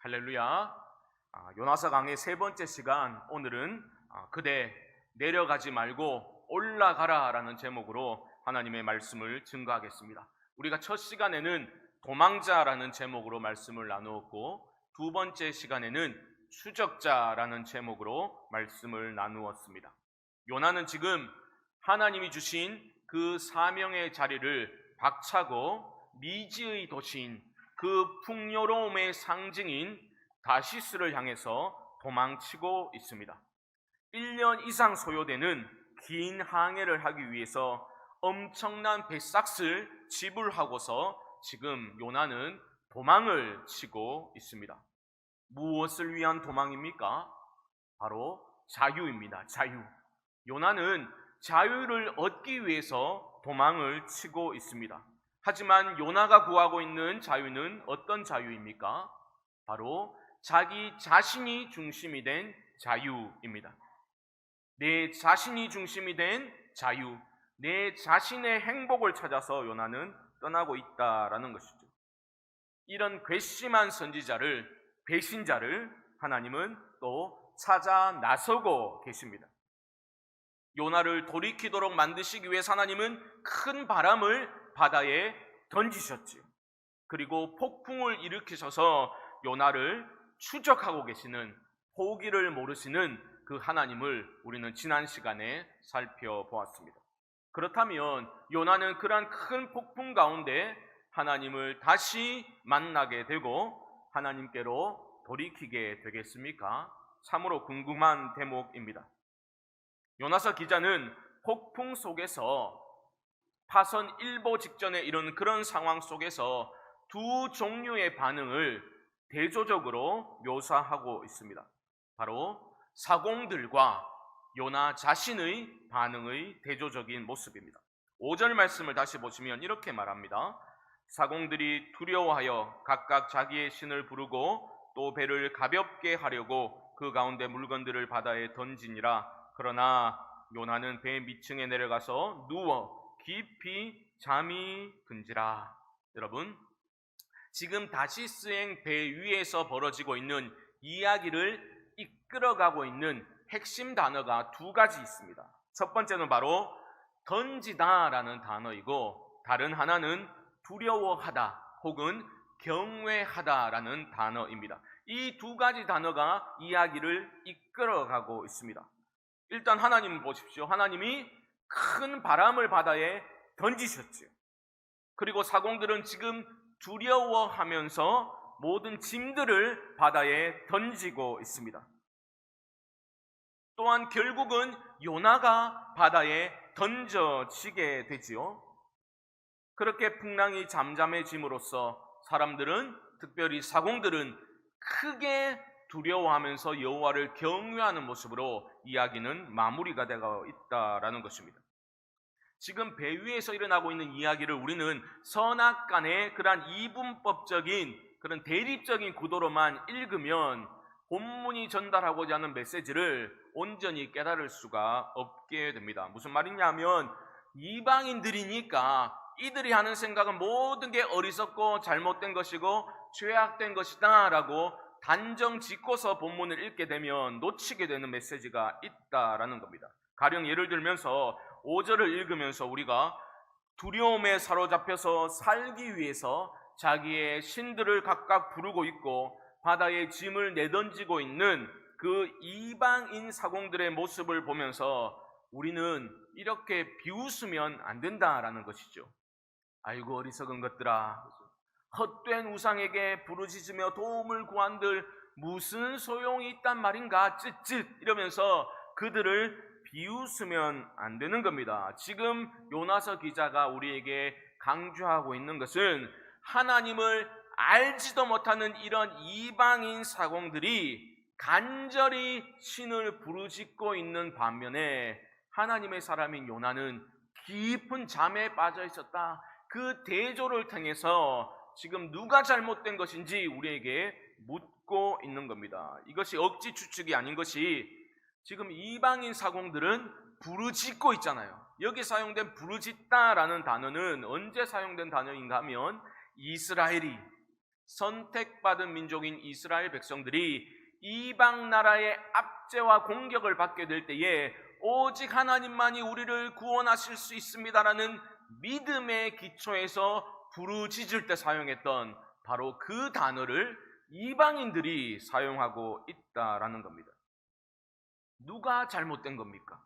할렐루야. 요나서 강의 세 번째 시간, 오늘은 그대 내려가지 말고 올라가라 라는 제목으로 하나님의 말씀을 증거하겠습니다. 우리가 첫 시간에는 도망자라는 제목으로 말씀을 나누었고, 두 번째 시간에는 추적자라는 제목으로 말씀을 나누었습니다. 요나는 지금 하나님이 주신 그 사명의 자리를 박차고 미지의 도시인 그 풍요로움의 상징인 다시스를 향해서 도망치고 있습니다. 1년 이상 소요되는 긴 항해를 하기 위해서 엄청난 배삭을 지불하고서 지금 요나는 도망을 치고 있습니다. 무엇을 위한 도망입니까? 바로 자유입니다. 자유. 요나는 자유를 얻기 위해서 도망을 치고 있습니다. 하지만 요나가 구하고 있는 자유는 어떤 자유입니까? 바로 자기 자신이 중심이 된 자유입니다. 내 자신이 중심이 된 자유, 내 자신의 행복을 찾아서 요나는 떠나고 있다라는 것이죠. 이런 괘씸한 선지자를, 배신자를 하나님은 또 찾아 나서고 계십니다. 요나를 돌이키도록 만드시기 위해서 하나님은 큰 바람을 바다에 던지셨지요. 그리고 폭풍을 일으키셔서 요나를 추적하고 계시는, 포기를 모르시는 그 하나님을 우리는 지난 시간에 살펴보았습니다. 그렇다면 요나는 그러한 큰 폭풍 가운데 하나님을 다시 만나게 되고 하나님께로 돌이키게 되겠습니까? 참으로 궁금한 대목입니다. 요나서 기자는 폭풍 속에서 파선 일보 직전에 이런 그런 상황 속에서 두 종류의 반응을 대조적으로 묘사하고 있습니다. 바로 사공들과 요나 자신의 반응의 대조적인 모습입니다. 5절 말씀을 다시 보시면 이렇게 말합니다. 사공들이 두려워하여 각각 자기의 신을 부르고 또 배를 가볍게 하려고 그 가운데 물건들을 바다에 던지니라. 그러나 요나는 배 밑층에 내려가서 누워 깊이 잠이 든지라. 여러분, 지금 다시스행 배 위에서 벌어지고 있는 이야기를 이끌어가고 있는 핵심 단어가 두 가지 있습니다. 첫 번째는 바로 던지다라는 단어이고, 다른 하나는 두려워하다 혹은 경외하다라는 단어입니다. 이 두 가지 단어가 이야기를 이끌어가고 있습니다. 일단 하나님 보십시오. 하나님이 큰 바람을 바다에 던지셨지요. 그리고 사공들은 지금 두려워하면서 모든 짐들을 바다에 던지고 있습니다. 또한 결국은 요나가 바다에 던져지게 되지요. 그렇게 풍랑이 잠잠해짐으로써 사람들은, 특별히 사공들은 크게 두려워하면서 여호와를 경외하는 모습으로 이야기는 마무리가 되고 있다라는 것입니다. 지금 배 위에서 일어나고 있는 이야기를 우리는 선악간의 그러한 이분법적인 그런 대립적인 구도로만 읽으면 본문이 전달하고자 하는 메시지를 온전히 깨달을 수가 없게 됩니다. 무슨 말이냐면 이방인들이니까 이들이 하는 생각은 모든 게 어리석고 잘못된 것이고 죄악된 것이다 라고 단정 짓고서 본문을 읽게 되면 놓치게 되는 메시지가 있다라는 겁니다. 가령 예를 들면서 5절을 읽으면서 우리가 두려움에 사로잡혀서 살기 위해서 자기의 신들을 각각 부르고 있고 바다에 짐을 내던지고 있는 그 이방인 사공들의 모습을 보면서 우리는 이렇게 비웃으면 안 된다라는 것이죠. 아이고 어리석은 것들아, 헛된 우상에게 부르짖으며 도움을 구한들 무슨 소용이 있단 말인가, 쯧쯧 이러면서 그들을 비웃으면 안 되는 겁니다. 지금 요나서 기자가 우리에게 강조하고 있는 것은 하나님을 알지도 못하는 이런 이방인 사공들이 간절히 신을 부르짖고 있는 반면에 하나님의 사람인 요나는 깊은 잠에 빠져 있었다. 그 대조를 통해서 지금 누가 잘못된 것인지 우리에게 묻고 있는 겁니다. 이것이 억지 추측이 아닌 것이 지금 이방인 사공들은 부르짖고 있잖아요. 여기 사용된 부르짖다라는 단어는 언제 사용된 단어인가 하면 이스라엘이 선택받은 민족인 이스라엘 백성들이 이방 나라의 압제와 공격을 받게 될 때에 오직 하나님만이 우리를 구원하실 수 있습니다라는 믿음의 기초에서 부르짖을 때 사용했던 바로 그 단어를 이방인들이 사용하고 있다라는 겁니다. 누가 잘못된 겁니까?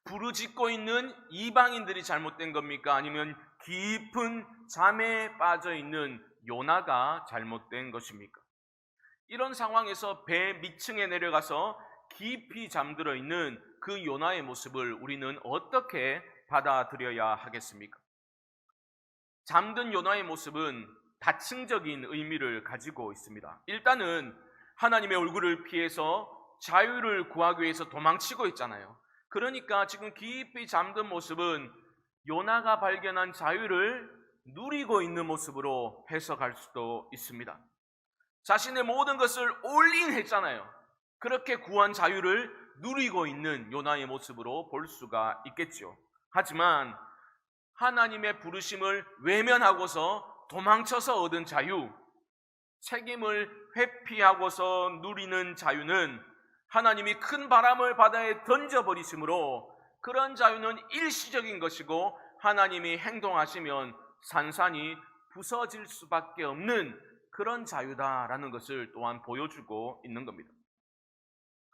부르짖고 있는 이방인들이 잘못된 겁니까? 아니면 깊은 잠에 빠져 있는 요나가 잘못된 것입니까? 이런 상황에서 배 밑층에 내려가서 깊이 잠들어 있는 그 요나의 모습을 우리는 어떻게 받아들여야 하겠습니까? 잠든 요나의 모습은 다층적인 의미를 가지고 있습니다. 일단은 하나님의 얼굴을 피해서 자유를 구하기 위해서 도망치고 있잖아요. 그러니까 지금 깊이 잠든 모습은 요나가 발견한 자유를 누리고 있는 모습으로 해석할 수도 있습니다. 자신의 모든 것을 올인했잖아요. 그렇게 구한 자유를 누리고 있는 요나의 모습으로 볼 수가 있겠죠. 하지만 하나님의 부르심을 외면하고서 도망쳐서 얻은 자유, 책임을 회피하고서 누리는 자유는 하나님이 큰 바람을 바다에 던져버리심으로 그런 자유는 일시적인 것이고 하나님이 행동하시면 산산이 부서질 수밖에 없는 그런 자유다라는 것을 또한 보여주고 있는 겁니다.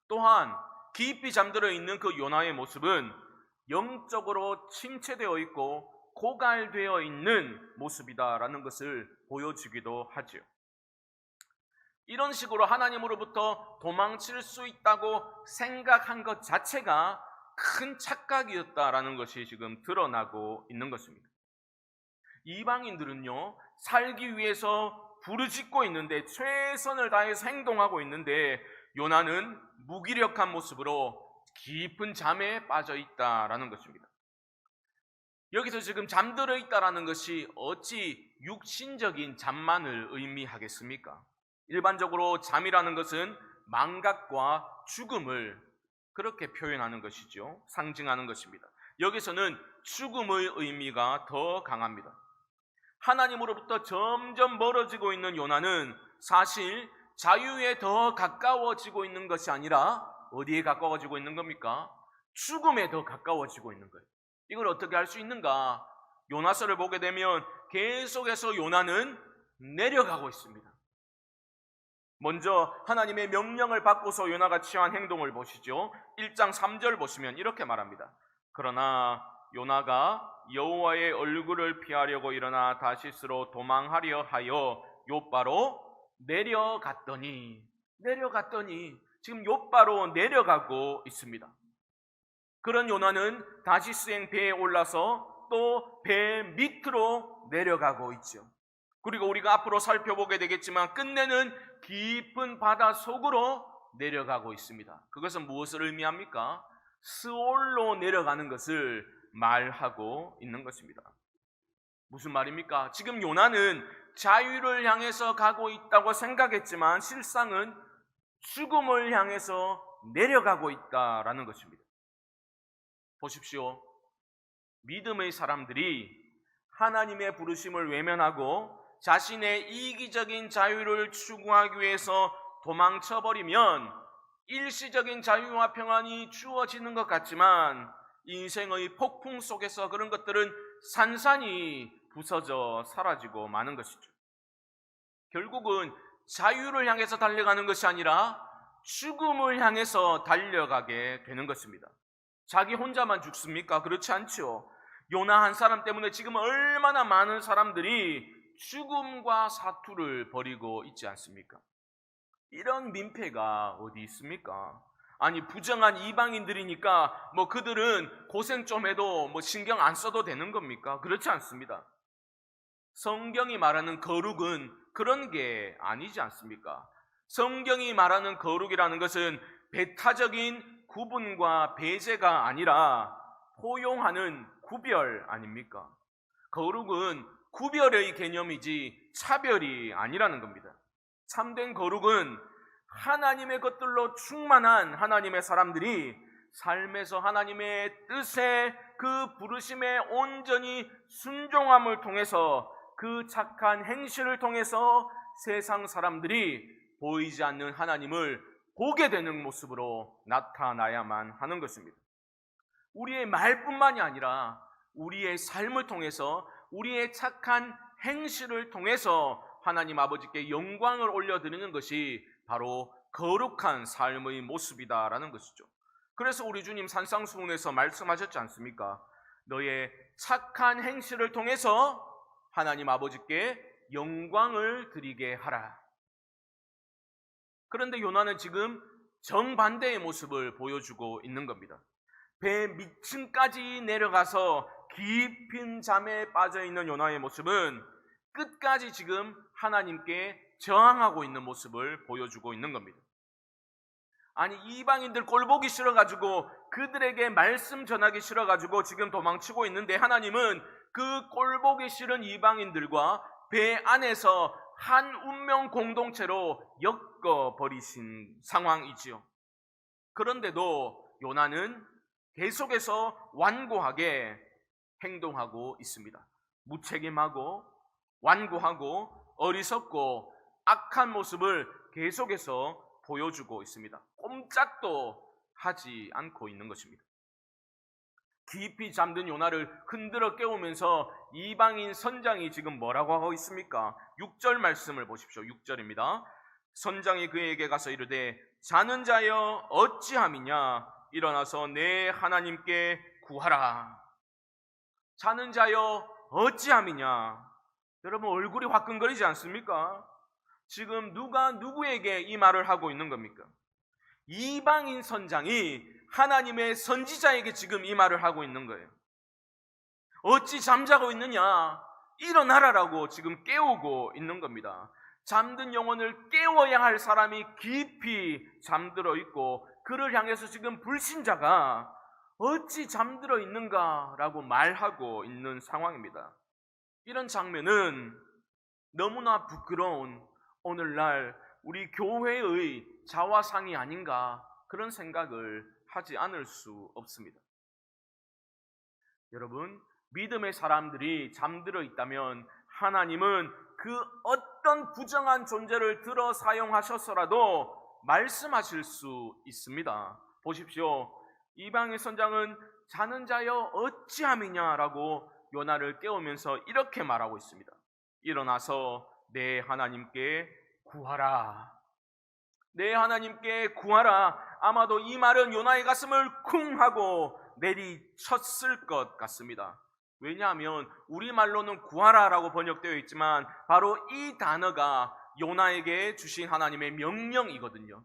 또한 깊이 잠들어 있는 그 요나의 모습은 영적으로 침체되어 있고 고갈되어 있는 모습이다라는 것을 보여주기도 하죠. 이런 식으로 하나님으로부터 도망칠 수 있다고 생각한 것 자체가 큰 착각이었다라는 것이 지금 드러나고 있는 것입니다. 이방인들은요, 살기 위해서 부르짖고 있는데, 최선을 다해서 행동하고 있는데 요나는 무기력한 모습으로 깊은 잠에 빠져 있다라는 것입니다. 여기서 지금 잠들어 있다라는 것이 어찌 육신적인 잠만을 의미하겠습니까? 일반적으로 잠이라는 것은 망각과 죽음을 그렇게 표현하는 것이죠. 상징하는 것입니다. 여기서는 죽음의 의미가 더 강합니다. 하나님으로부터 점점 멀어지고 있는 요나는 사실 자유에 더 가까워지고 있는 것이 아니라 어디에 가까워지고 있는 겁니까? 죽음에 더 가까워지고 있는 거예요. 이걸 어떻게 할 수 있는가? 요나서를 보게 되면 계속해서 요나는 내려가고 있습니다. 먼저 하나님의 명령을 받고서 요나가 취한 행동을 보시죠. 1장 3절 보시면 이렇게 말합니다. 그러나 요나가 여호와의 얼굴을 피하려고 일어나 다시스로 도망하려 하여 욥바로 내려갔더니 지금 욥바로 내려가고 있습니다. 그런 요나는 다시스행 배에 올라서 또 배 밑으로 내려가고 있죠. 그리고 우리가 앞으로 살펴보게 되겠지만 끝내는 깊은 바다 속으로 내려가고 있습니다. 그것은 무엇을 의미합니까? 스올로 내려가는 것을 말하고 있는 것입니다. 무슨 말입니까? 지금 요나는 자유를 향해서 가고 있다고 생각했지만 실상은 죽음을 향해서 내려가고 있다라는 것입니다. 보십시오. 믿음의 사람들이 하나님의 부르심을 외면하고 자신의 이기적인 자유를 추구하기 위해서 도망쳐버리면 일시적인 자유와 평안이 주어지는 것 같지만 인생의 폭풍 속에서 그런 것들은 산산이 부서져 사라지고 마는 것이죠. 결국은 자유를 향해서 달려가는 것이 아니라 죽음을 향해서 달려가게 되는 것입니다. 자기 혼자만 죽습니까? 그렇지 않죠. 요나 한 사람 때문에 지금 얼마나 많은 사람들이 죽음과 사투를 벌이고 있지 않습니까? 이런 민폐가 어디 있습니까? 아니, 부정한 이방인들이니까 그들은 고생 좀 해도 신경 안 써도 되는 겁니까? 그렇지 않습니다. 성경이 말하는 거룩은 그런 게 아니지 않습니까? 성경이 말하는 거룩이라는 것은 배타적인 구분과 배제가 아니라 포용하는 구별 아닙니까? 거룩은 구별의 개념이지 차별이 아니라는 겁니다. 참된 거룩은 하나님의 것들로 충만한 하나님의 사람들이 삶에서 하나님의 뜻에 그 부르심에 온전히 순종함을 통해서 그 착한 행실을 통해서 세상 사람들이 보이지 않는 하나님을 보게 되는 모습으로 나타나야만 하는 것입니다. 우리의 말뿐만이 아니라 우리의 삶을 통해서, 우리의 착한 행실을 통해서 하나님 아버지께 영광을 올려드리는 것이 바로 거룩한 삶의 모습이다라는 것이죠. 그래서 우리 주님 산상수훈에서 말씀하셨지 않습니까? 너의 착한 행실을 통해서 하나님 아버지께 영광을 드리게 하라. 그런데 요나는 지금 정반대의 모습을 보여주고 있는 겁니다. 배 밑층까지 내려가서 깊은 잠에 빠져 있는 요나의 모습은 끝까지 지금 하나님께 저항하고 있는 모습을 보여주고 있는 겁니다. 아니, 이방인들 꼴보기 싫어가지고, 그들에게 말씀 전하기 싫어가지고 지금 도망치고 있는데, 하나님은 그 꼴보기 싫은 이방인들과 배 안에서 한 운명 공동체로 엮어버리신 상황이지요. 그런데도 요나는 계속해서 완고하게 행동하고 있습니다. 무책임하고 완고하고 어리석고 악한 모습을 계속해서 보여주고 있습니다. 꼼짝도 하지 않고 있는 것입니다. 깊이 잠든 요나를 흔들어 깨우면서 이방인 선장이 지금 뭐라고 하고 있습니까? 6절 말씀을 보십시오. 6절입니다. 선장이 그에게 가서 이르되 자는 자여 어찌함이냐, 일어나서 내 하나님께 구하라. 자는 자여 어찌함이냐. 여러분, 얼굴이 화끈거리지 않습니까? 지금 누가 누구에게 이 말을 하고 있는 겁니까? 이방인 선장이 하나님의 선지자에게 지금 이 말을 하고 있는 거예요. 어찌 잠자고 있느냐, 일어나라라고 지금 깨우고 있는 겁니다. 잠든 영혼을 깨워야 할 사람이 깊이 잠들어 있고, 그를 향해서 지금 불신자가 어찌 잠들어 있는가라고 말하고 있는 상황입니다. 이런 장면은 너무나 부끄러운 오늘날 우리 교회의 자화상이 아닌가, 그런 생각을 하지 않을 수 없습니다. 여러분, 믿음의 사람들이 잠들어 있다면 하나님은 그 어떤 부정한 존재를 들어 사용하셔서라도 말씀하실 수 있습니다. 보십시오. 이방인 선장은 자는 자여 어찌함이냐라고 요나를 깨우면서 이렇게 말하고 있습니다. 일어나서 내 하나님께 구하라. 내 하나님께 구하라. 아마도 이 말은 요나의 가슴을 쿵 하고 내리쳤을 것 같습니다. 왜냐하면 우리말로는 구하라라고 번역되어 있지만 바로 이 단어가 요나에게 주신 하나님의 명령이거든요.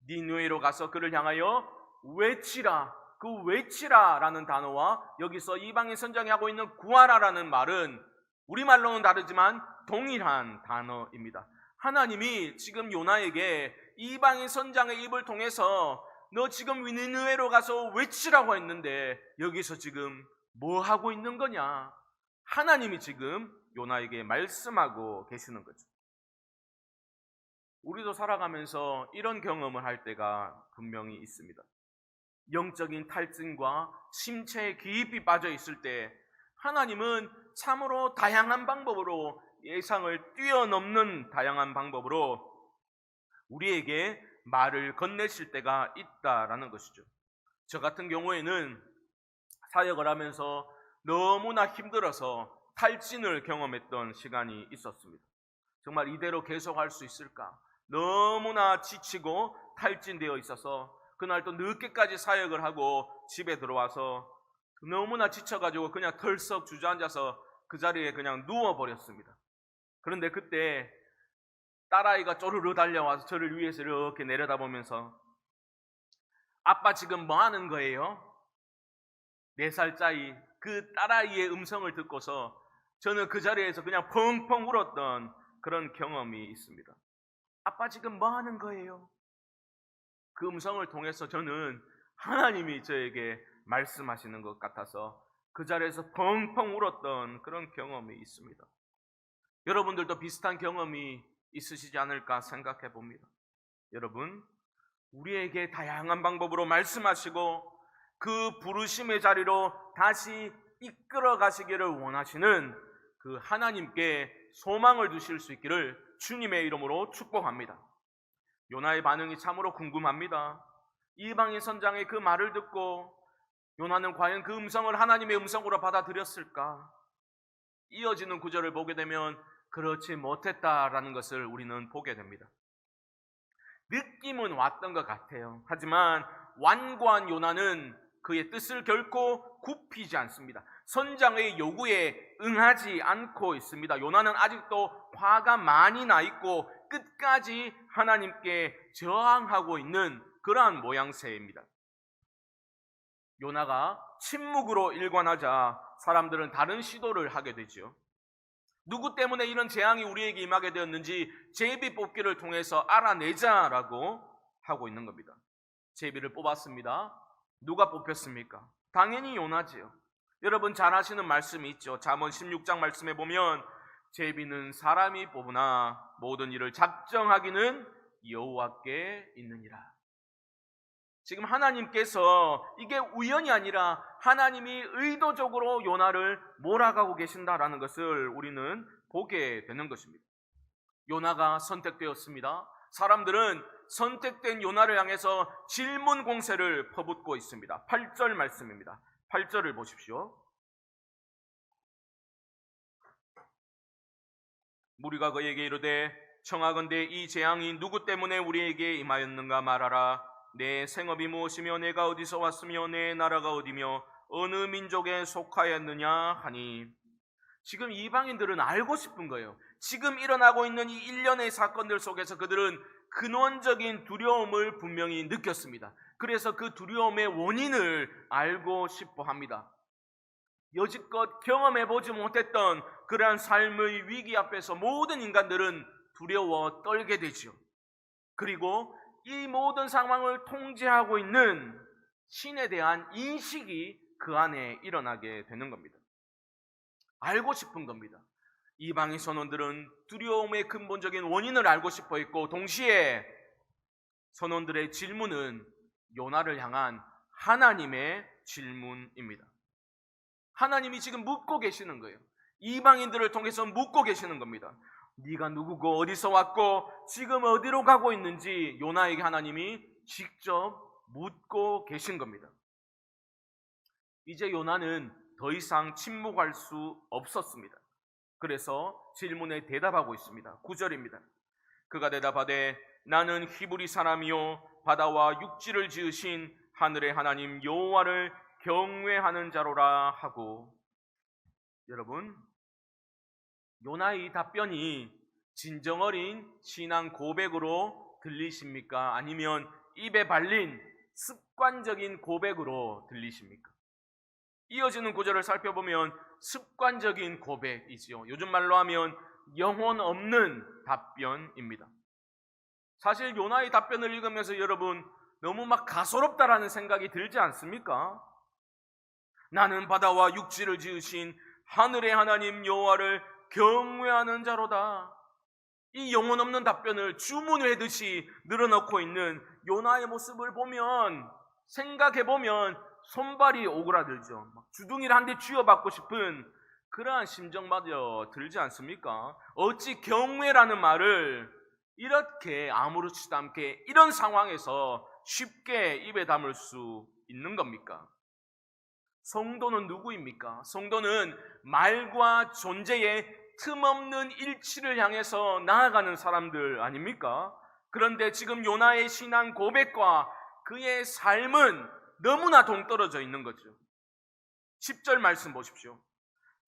니느웨로 가서 그를 향하여 외치라. 그 외치라라는 단어와 여기서 이방인 선장이 하고 있는 구하라라는 말은 우리말로는 다르지만 동일한 단어입니다. 하나님이 지금 요나에게 이방인 선장의 입을 통해서 너 지금 니느웨로 가서 외치라고 했는데 여기서 지금 뭐 하고 있는 거냐? 하나님이 지금 요나에게 말씀하고 계시는 거죠. 우리도 살아가면서 이런 경험을 할 때가 분명히 있습니다. 영적인 탈진과 심체에 깊이 빠져 있을 때 하나님은 참으로 다양한 방법으로, 예상을 뛰어넘는 다양한 방법으로 우리에게 말을 건네실 때가 있다라는 것이죠. 저 같은 경우에는 사역을 하면서 너무나 힘들어서 탈진을 경험했던 시간이 있었습니다. 정말 이대로 계속할 수 있을까? 너무나 지치고 탈진되어 있어서 그날 또 늦게까지 사역을 하고 집에 들어와서 너무나 지쳐가지고 그냥 털썩 주저앉아서 그 자리에 그냥 누워버렸습니다. 그런데 그때 딸아이가 쪼르르 달려와서 저를 위에서 이렇게 내려다보면서 아빠 지금 뭐 하는 거예요? 4살짜리 그 딸아이의 음성을 듣고서 저는 그 자리에서 그냥 펑펑 울었던 그런 경험이 있습니다. 아빠 지금 뭐 하는 거예요? 그 음성을 통해서 저는 하나님이 저에게 말씀하시는 것 같아서 그 자리에서 펑펑 울었던 그런 경험이 있습니다. 여러분들도 비슷한 경험이 있으시지 않을까 생각해 봅니다. 여러분, 우리에게 다양한 방법으로 말씀하시고 그 부르심의 자리로 다시 이끌어 가시기를 원하시는 그 하나님께 소망을 두실 수 있기를 주님의 이름으로 축복합니다. 요나의 반응이 참으로 궁금합니다. 이방인 선장의 그 말을 듣고 요나는 과연 그 음성을 하나님의 음성으로 받아들였을까? 이어지는 구절을 보게 되면 그렇지 못했다라는 것을 우리는 보게 됩니다. 느낌은 왔던 것 같아요. 하지만 완고한 요나는 그의 뜻을 결코 굽히지 않습니다. 선장의 요구에 응하지 않고 있습니다. 요나는 아직도 화가 많이 나 있고 끝까지 하나님께 저항하고 있는 그러한 모양새입니다. 요나가 침묵으로 일관하자 사람들은 다른 시도를 하게 되죠. 누구 때문에 이런 재앙이 우리에게 임하게 되었는지 제비 뽑기를 통해서 알아내자라고 하고 있는 겁니다. 제비를 뽑았습니다. 누가 뽑혔습니까? 당연히 요나지요. 여러분 잘 아시는 말씀이 있죠. 잠언 16장 말씀에 보면 제비는 사람이 뽑으나 모든 일을 작정하기는 여호와께 있느니라. 지금 하나님께서 이게 우연이 아니라 하나님이 의도적으로 요나를 몰아가고 계신다라는 것을 우리는 보게 되는 것입니다. 요나가 선택되었습니다. 사람들은 선택된 요나를 향해서 질문 공세를 퍼붓고 있습니다. 8절 말씀입니다. 8절을 보십시오. 무리가 그에게 이르되 청하건대 이 재앙이 누구 때문에 우리에게 임하였는가 말하라. 내 생업이 무엇이며 내가 어디서 왔으며 내 나라가 어디며 어느 민족에 속하였느냐 하니, 지금 이방인들은 알고 싶은 거예요. 지금 일어나고 있는 이 일련의 사건들 속에서 그들은 근원적인 두려움을 분명히 느꼈습니다. 그래서 그 두려움의 원인을 알고 싶어 합니다. 여지껏 경험해보지 못했던 그러한 삶의 위기 앞에서 모든 인간들은 두려워 떨게 되죠. 그리고 이 모든 상황을 통제하고 있는 신에 대한 인식이 그 안에 일어나게 되는 겁니다. 알고 싶은 겁니다. 이방인 선원들은 두려움의 근본적인 원인을 알고 싶어 했고, 동시에 선원들의 질문은 요나를 향한 하나님의 질문입니다. 하나님이 지금 묻고 계시는 거예요. 이방인들을 통해서 묻고 계시는 겁니다. 네가 누구고 어디서 왔고 지금 어디로 가고 있는지 요나에게 하나님이 직접 묻고 계신 겁니다. 이제 요나는 더 이상 침묵할 수 없었습니다. 그래서 질문에 대답하고 있습니다. 9절입니다. 그가 대답하되 나는 히브리 사람이요 바다와 육지를 지으신 하늘의 하나님 여호와를 경외하는 자로라 하고, 여러분, 요나의 이 답변이 진정 어린 신앙 고백으로 들리십니까? 아니면 입에 발린 습관적인 고백으로 들리십니까? 이어지는 구절을 살펴보면 습관적인 고백이지요. 요즘 말로 하면 영혼 없는 답변입니다. 사실 요나의 답변을 읽으면서 여러분 너무 막 가소롭다라는 생각이 들지 않습니까? 나는 바다와 육지를 지으신 하늘의 하나님 여호와를 경외하는 자로다. 이 영혼 없는 답변을 주문회듯이 늘어놓고 있는 요나의 모습을 보면, 생각해보면 손발이 오그라들죠. 주둥이를 한 대 쥐어받고 싶은 그러한 심정마저 들지 않습니까? 어찌 경외라는 말을 이렇게 아무렇지도 않게 이런 상황에서 쉽게 입에 담을 수 있는 겁니까? 성도는 누구입니까? 성도는 말과 존재의 틈없는 일치를 향해서 나아가는 사람들 아닙니까? 그런데 지금 요나의 신앙 고백과 그의 삶은 너무나 동떨어져 있는 거죠. 10절 말씀 보십시오.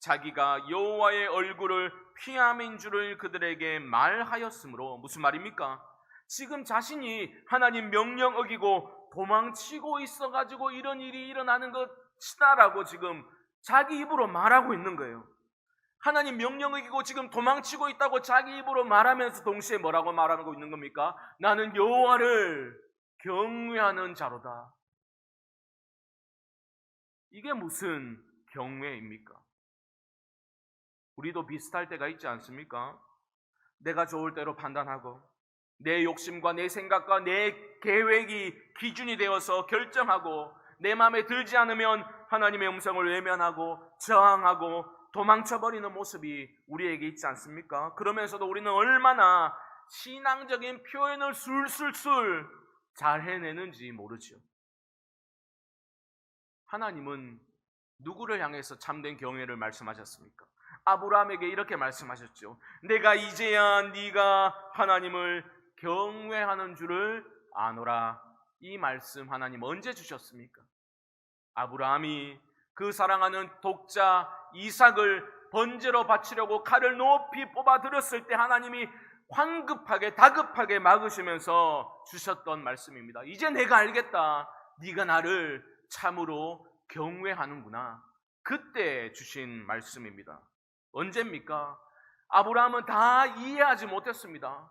자기가 여호와의 얼굴을 피함인 줄을 그들에게 말하였으므로, 무슨 말입니까? 지금 자신이 하나님 명령 어기고 도망치고 있어가지고 이런 일이 일어나는 것이다라고 지금 자기 입으로 말하고 있는 거예요. 하나님 명령 어기고 지금 도망치고 있다고 자기 입으로 말하면서 동시에 뭐라고 말하고 있는 겁니까? 나는 여호와를 경외하는 자로다. 이게 무슨 경외입니까? 우리도 비슷할 때가 있지 않습니까? 내가 좋을 대로 판단하고 내 욕심과 내 생각과 내 계획이 기준이 되어서 결정하고, 내 마음에 들지 않으면 하나님의 음성을 외면하고 저항하고 도망쳐버리는 모습이 우리에게 있지 않습니까? 그러면서도 우리는 얼마나 신앙적인 표현을 술술술 잘 해내는지 모르죠. 하나님은 누구를 향해서 참된 경외를 말씀하셨습니까? 아브라함에게 이렇게 말씀하셨죠. 내가 이제야 네가 하나님을 경외하는 줄을 아노라. 이 말씀 하나님 언제 주셨습니까? 아브라함이 그 사랑하는 독자 이삭을 번제로 바치려고 칼을 높이 뽑아 들었을 때 하나님이 황급하게 다급하게 막으시면서 주셨던 말씀입니다. 이제 내가 알겠다. 네가 나를 참으로 경외하는구나. 그때 주신 말씀입니다. 언제입니까? 아브라함은 다 이해하지 못했습니다.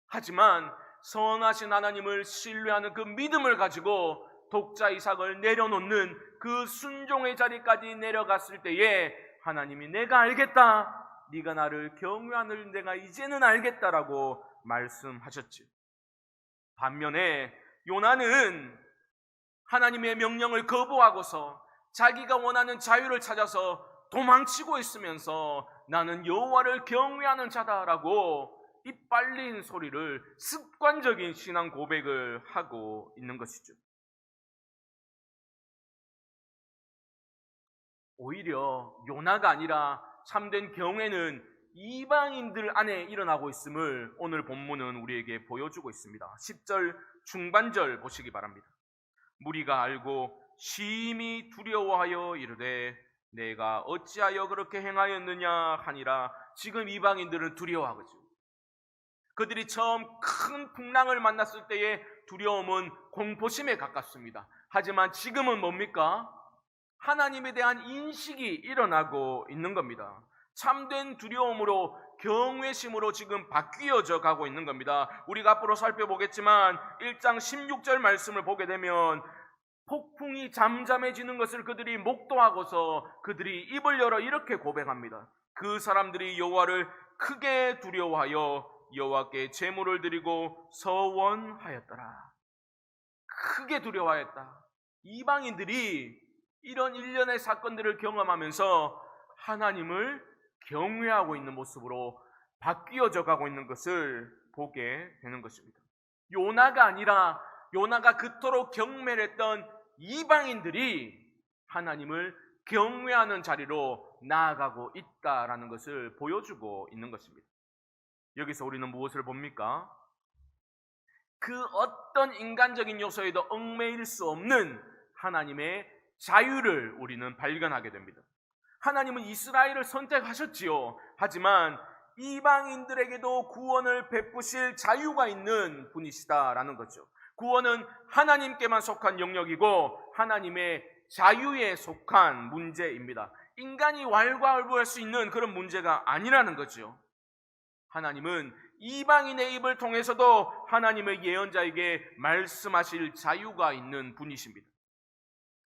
하지만 선하신 하나님을 신뢰하는 그 믿음을 가지고 독자 이삭을 내려놓는 그 순종의 자리까지 내려갔을 때에 하나님이 내가 알겠다. 네가 나를 경외하는 내가 이제는 알겠다라고 말씀하셨지. 반면에 요나는 하나님의 명령을 거부하고서 자기가 원하는 자유를 찾아서 도망치고 있으면서 나는 여호와를 경외하는 자다라고 입 빨린 소리를 습관적인 신앙 고백을 하고 있는 것이죠. 오히려 요나가 아니라 참된 경외는 이방인들 안에 일어나고 있음을 오늘 본문은 우리에게 보여주고 있습니다. 10절 중반절 보시기 바랍니다. 무리가 알고 심히 두려워하여 이르되 내가 어찌하여 그렇게 행하였느냐 하니라. 지금 이방인들은 두려워하거든요. 그들이 처음 큰 풍랑을 만났을 때의 두려움은 공포심에 가깝습니다. 하지만 지금은 뭡니까? 하나님에 대한 인식이 일어나고 있는 겁니다. 참된 두려움으로 경외심으로 지금 바뀌어져 가고 있는 겁니다. 우리가 앞으로 살펴보겠지만 1장 16절 말씀을 보게 되면 폭풍이 잠잠해지는 것을 그들이 목도하고서 그들이 입을 열어 이렇게 고백합니다. 그 사람들이 여호와를 크게 두려워하여 여호와께 제물을 드리고 서원하였더라. 크게 두려워하였다. 이방인들이 이런 일련의 사건들을 경험하면서 하나님을 경외하고 있는 모습으로 바뀌어져 가고 있는 것을 보게 되는 것입니다. 요나가 아니라 요나가 그토록 경멸 했던 이방인들이 하나님을 경외하는 자리로 나아가고 있다라는 것을 보여주고 있는 것입니다. 여기서 우리는 무엇을 봅니까? 그 어떤 인간적인 요소에도 얽매일 수 없는 하나님의 자유를 우리는 발견하게 됩니다. 하나님은 이스라엘을 선택하셨지요. 하지만 이방인들에게도 구원을 베푸실 자유가 있는 분이시다라는 거죠. 구원은 하나님께만 속한 영역이고 하나님의 자유에 속한 문제입니다. 인간이 왈가왈부할 수 있는 그런 문제가 아니라는 거죠. 하나님은 이방인의 입을 통해서도 하나님의 예언자에게 말씀하실 자유가 있는 분이십니다.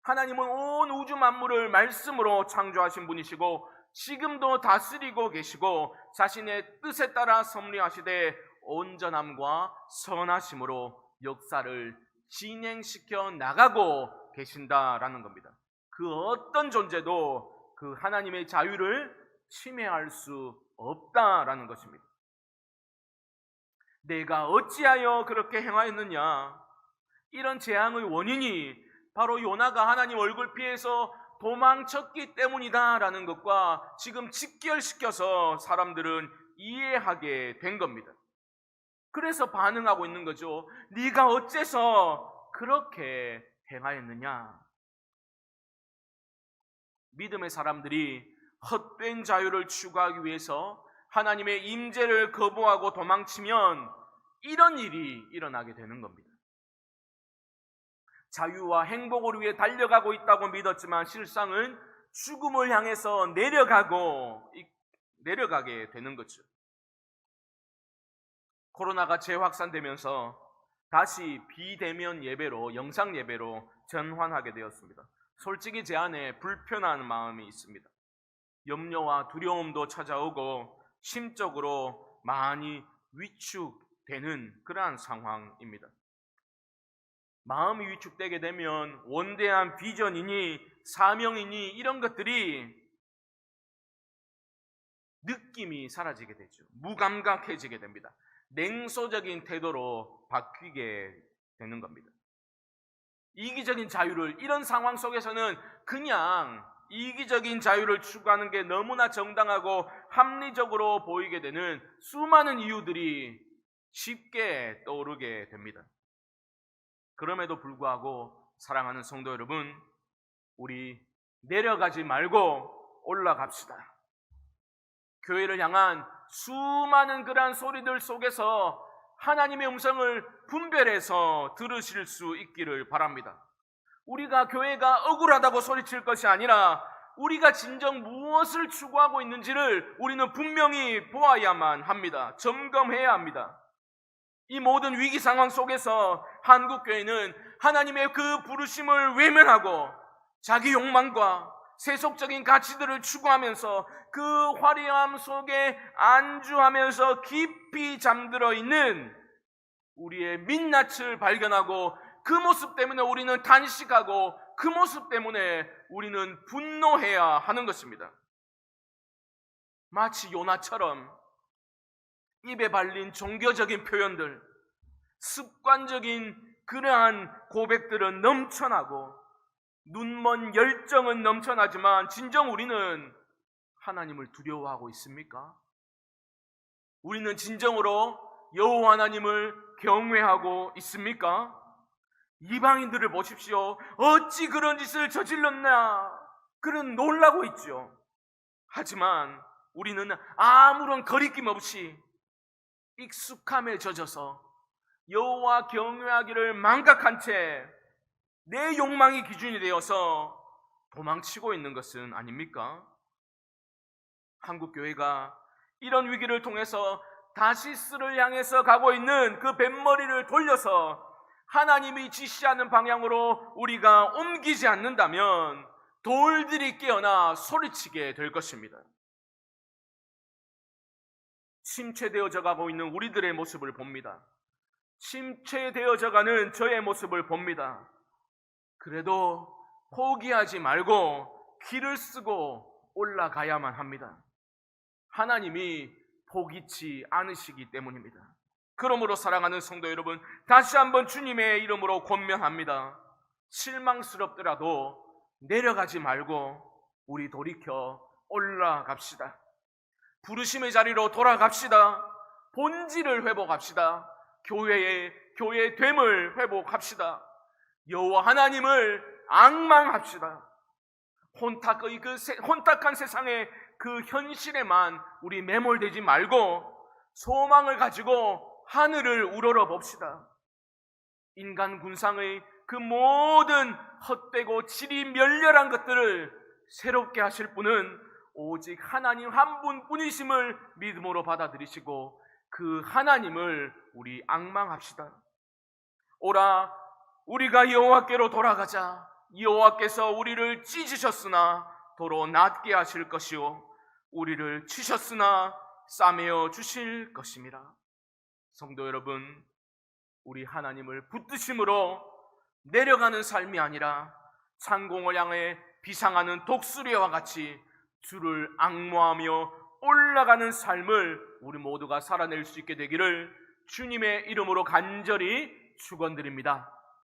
하나님은 온 우주 만물을 말씀으로 창조하신 분이시고 지금도 다스리고 계시고 자신의 뜻에 따라 섭리하시되 온전함과 선하심으로 역사를 진행시켜 나가고 계신다라는 겁니다. 그 어떤 존재도 그 하나님의 자유를 침해할 수 없다라는 것입니다. 내가 어찌하여 그렇게 행하였느냐? 이런 재앙의 원인이 바로 요나가 하나님 얼굴 피해서 도망쳤기 때문이다라는 것과 지금 직결시켜서 사람들은 이해하게 된 겁니다. 그래서 반응하고 있는 거죠. 네가 어째서 그렇게 행하였느냐? 믿음의 사람들이 헛된 자유를 추구하기 위해서 하나님의 임재를 거부하고 도망치면 이런 일이 일어나게 되는 겁니다. 자유와 행복을 위해 달려가고 있다고 믿었지만 실상은 죽음을 향해서 내려가게 되는 거죠. 코로나가 재확산되면서 다시 비대면 예배로, 영상 예배로 전환하게 되었습니다. 솔직히 제 안에 불편한 마음이 있습니다. 염려와 두려움도 찾아오고 심적으로 많이 위축되는 그러한 상황입니다. 마음이 위축되게 되면 원대한 비전이니 사명이니 이런 것들이 느낌이 사라지게 되죠. 무감각해지게 됩니다. 냉소적인 태도로 바뀌게 되는 겁니다. 이기적인 자유를, 이런 상황 속에서는 그냥 이기적인 자유를 추구하는 게 너무나 정당하고 합리적으로 보이게 되는 수많은 이유들이 쉽게 떠오르게 됩니다. 그럼에도 불구하고 사랑하는 성도 여러분, 우리 내려가지 말고 올라갑시다. 교회를 향한 수많은 그러한 소리들 속에서 하나님의 음성을 분별해서 들으실 수 있기를 바랍니다. 우리가 교회가 억울하다고 소리칠 것이 아니라 우리가 진정 무엇을 추구하고 있는지를 우리는 분명히 보아야만 합니다. 점검해야 합니다. 이 모든 위기 상황 속에서 한국교회는 하나님의 그 부르심을 외면하고 자기 욕망과 세속적인 가치들을 추구하면서 그 화려함 속에 안주하면서 깊이 잠들어 있는 우리의 민낯을 발견하고 그 모습 때문에 우리는 탄식하고 그 모습 때문에 우리는 분노해야 하는 것입니다. 마치 요나처럼 입에 발린 종교적인 표현들, 습관적인 그러한 고백들은 넘쳐나고 눈먼 열정은 넘쳐나지만 진정 우리는 하나님을 두려워하고 있습니까? 우리는 진정으로 여호와 하나님을 경외하고 있습니까? 이방인들을 보십시오. 어찌 그런 짓을 저질렀나? 그는 놀라고 있죠. 하지만 우리는 아무런 거리낌 없이 익숙함에 젖어서 여호와 경외하기를 망각한 채 내 욕망이 기준이 되어서 도망치고 있는 것은 아닙니까? 한국교회가 이런 위기를 통해서 다시스를 향해서 가고 있는 그 뱃머리를 돌려서 하나님이 지시하는 방향으로 우리가 옮기지 않는다면 돌들이 깨어나 소리치게 될 것입니다. 침체되어져 가고 있는 우리들의 모습을 봅니다. 침체되어져 가는 저의 모습을 봅니다. 그래도 포기하지 말고 길을 쓰고 올라가야만 합니다. 하나님이 포기치 않으시기 때문입니다. 그러므로 사랑하는 성도 여러분, 다시 한번 주님의 이름으로 권면합니다. 실망스럽더라도 내려가지 말고 우리 돌이켜 올라갑시다. 부르심의 자리로 돌아갑시다. 본질을 회복합시다. 교회의 됨을 회복합시다. 여호와 하나님을 앙망합시다. 혼탁한 세상의 그 현실에만 우리 매몰되지 말고 소망을 가지고 하늘을 우러러 봅시다. 인간 군상의 그 모든 헛되고 질이 멸렬한 것들을 새롭게 하실 분은 오직 하나님 한 분뿐이심을 믿음으로 받아들이시고 그 하나님을 우리 앙망합시다. 오라 우리가 여호와께로 돌아가자. 여호와께서 우리를 찢으셨으나 도로 낫게 하실 것이요 우리를 치셨으나 싸매어 주실 것임이라. 성도 여러분, 우리 하나님을 붙드심으로 내려가는 삶이 아니라 상공을 향해 비상하는 독수리와 같이 주를 앙모하며 올라가는 삶을 우리 모두가 살아낼 수 있게 되기를 주님의 이름으로 간절히 축원드립니다.